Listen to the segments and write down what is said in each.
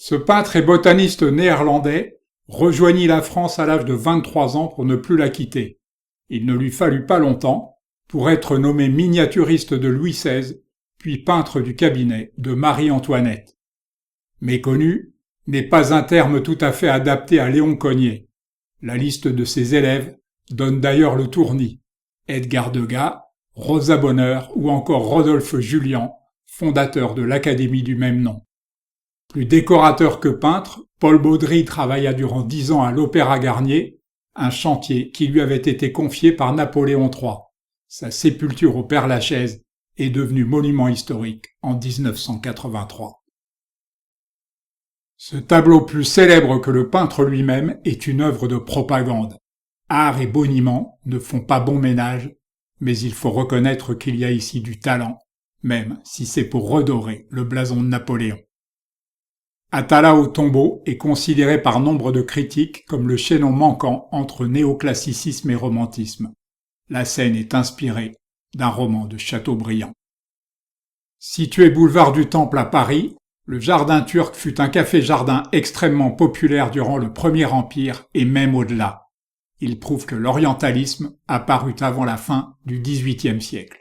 Ce peintre et botaniste néerlandais rejoignit la France à l'âge de 23 ans pour ne plus la quitter. Il ne lui fallut pas longtemps pour être nommé miniaturiste de Louis XVI, puis peintre du cabinet de Marie-Antoinette. Méconnu n'est pas un terme tout à fait adapté à Léon Cogniet. La liste de ses élèves donne d'ailleurs le tournis. Edgar Degas, Rosa Bonheur ou encore Rodolphe Julian, fondateur de l'académie du même nom. Plus décorateur que peintre, Paul Baudry travailla durant 10 ans à l'Opéra Garnier, un chantier qui lui avait été confié par Napoléon III. Sa sépulture au Père-Lachaise est devenue monument historique en 1983. Ce tableau plus célèbre que le peintre lui-même est une œuvre de propagande. Art et boniment ne font pas bon ménage, mais il faut reconnaître qu'il y a ici du talent, même si c'est pour redorer le blason de Napoléon. Atala au tombeau est considéré par nombre de critiques comme le chaînon manquant entre néoclassicisme et romantisme. La scène est inspirée d'un roman de Chateaubriand. Situé boulevard du Temple à Paris, le Jardin Turc fut un café-jardin extrêmement populaire durant le Premier Empire et même au-delà. Il prouve que l'orientalisme apparut avant la fin du XVIIIe siècle.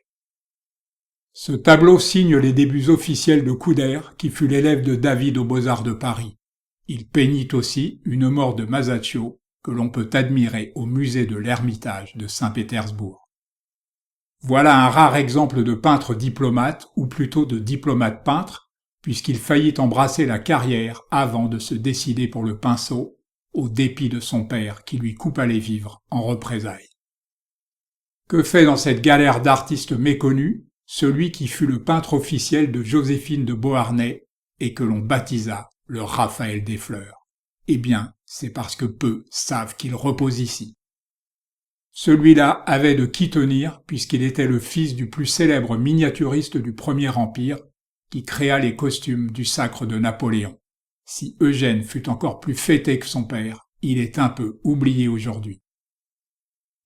Ce tableau signe les débuts officiels de Couder, qui fut l'élève de David aux Beaux-Arts de Paris. Il peignit aussi une mort de Masaccio, que l'on peut admirer au musée de l'Ermitage de Saint-Pétersbourg. Voilà un rare exemple de peintre diplomate, ou plutôt de diplomate peintre, puisqu'il faillit embrasser la carrière avant de se décider pour le pinceau, au dépit de son père qui lui coupa les vivres en représailles. Que fait dans cette galère d'artistes méconnus celui qui fut le peintre officiel de Joséphine de Beauharnais et que l'on baptisa le Raphaël des Fleurs? Eh bien, c'est parce que peu savent qu'il repose ici. Celui-là avait de qui tenir puisqu'il était le fils du plus célèbre miniaturiste du Premier Empire qui créa les costumes du sacre de Napoléon. Si Eugène fut encore plus fêté que son père, il est un peu oublié aujourd'hui.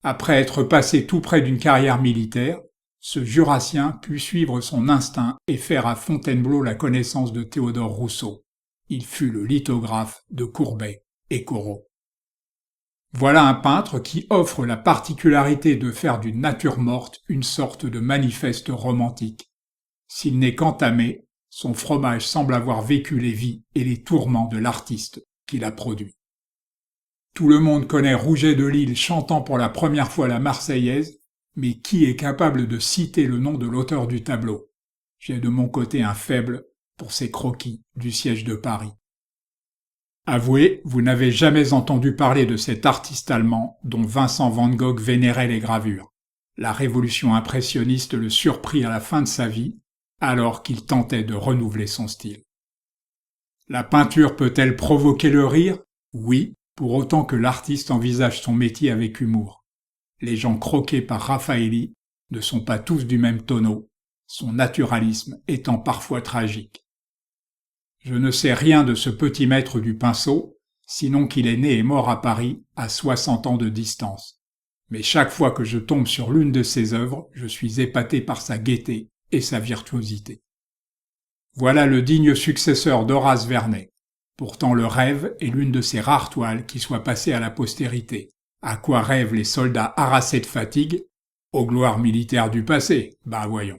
Après être passé tout près d'une carrière militaire, ce Jurassien put suivre son instinct et faire à Fontainebleau la connaissance de Théodore Rousseau. Il fut le lithographe de Courbet et Corot. Voilà un peintre qui offre la particularité de faire d'une nature morte une sorte de manifeste romantique. S'il n'est qu'entamé, son fromage semble avoir vécu les vies et les tourments de l'artiste qui l'a produit. Tout le monde connaît Rouget de Lille chantant pour la première fois la Marseillaise, mais qui est capable de citer le nom de l'auteur du tableau? J'ai de mon côté un faible pour ces croquis du siège de Paris. Avouez, vous n'avez jamais entendu parler de cet artiste allemand dont Vincent van Gogh vénérait les gravures. La révolution impressionniste le surprit à la fin de sa vie, alors qu'il tentait de renouveler son style. La peinture peut-elle provoquer le rire? Oui, pour autant que l'artiste envisage son métier avec humour. Les gens croqués par Raffaelli ne sont pas tous du même tonneau, son naturalisme étant parfois tragique. Je ne sais rien de ce petit maître du pinceau, sinon qu'il est né et mort à Paris à 60 ans de distance. Mais chaque fois que je tombe sur l'une de ses œuvres, je suis épaté par sa gaieté et sa virtuosité. Voilà le digne successeur d'Horace Vernet. Pourtant le rêve est l'une de ces rares toiles qui soit passée à la postérité. À quoi rêvent les soldats harassés de fatigue? Aux gloires militaires du passé, bah voyons.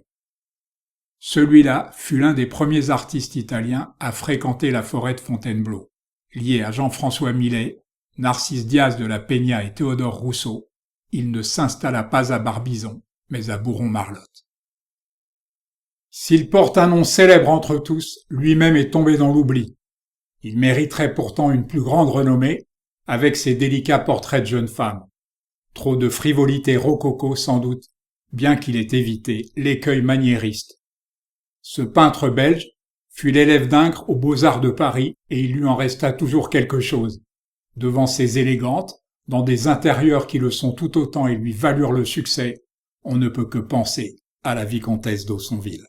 Celui-là fut l'un des premiers artistes italiens à fréquenter la forêt de Fontainebleau. Lié à Jean-François Millet, Narcisse Diaz de la Peña et Théodore Rousseau, il ne s'installa pas à Barbizon, mais à Bourron-Marlotte. S'il porte un nom célèbre entre tous, lui-même est tombé dans l'oubli. Il mériterait pourtant une plus grande renommée, avec ses délicats portraits de jeunes femmes. Trop de frivolité rococo sans doute, bien qu'il ait évité l'écueil maniériste. Ce peintre belge fut l'élève d'Ingres aux Beaux-Arts de Paris et il lui en resta toujours quelque chose. Devant ses élégantes, dans des intérieurs qui le sont tout autant et lui valurent le succès, on ne peut que penser à la vicomtesse d'Aussonville.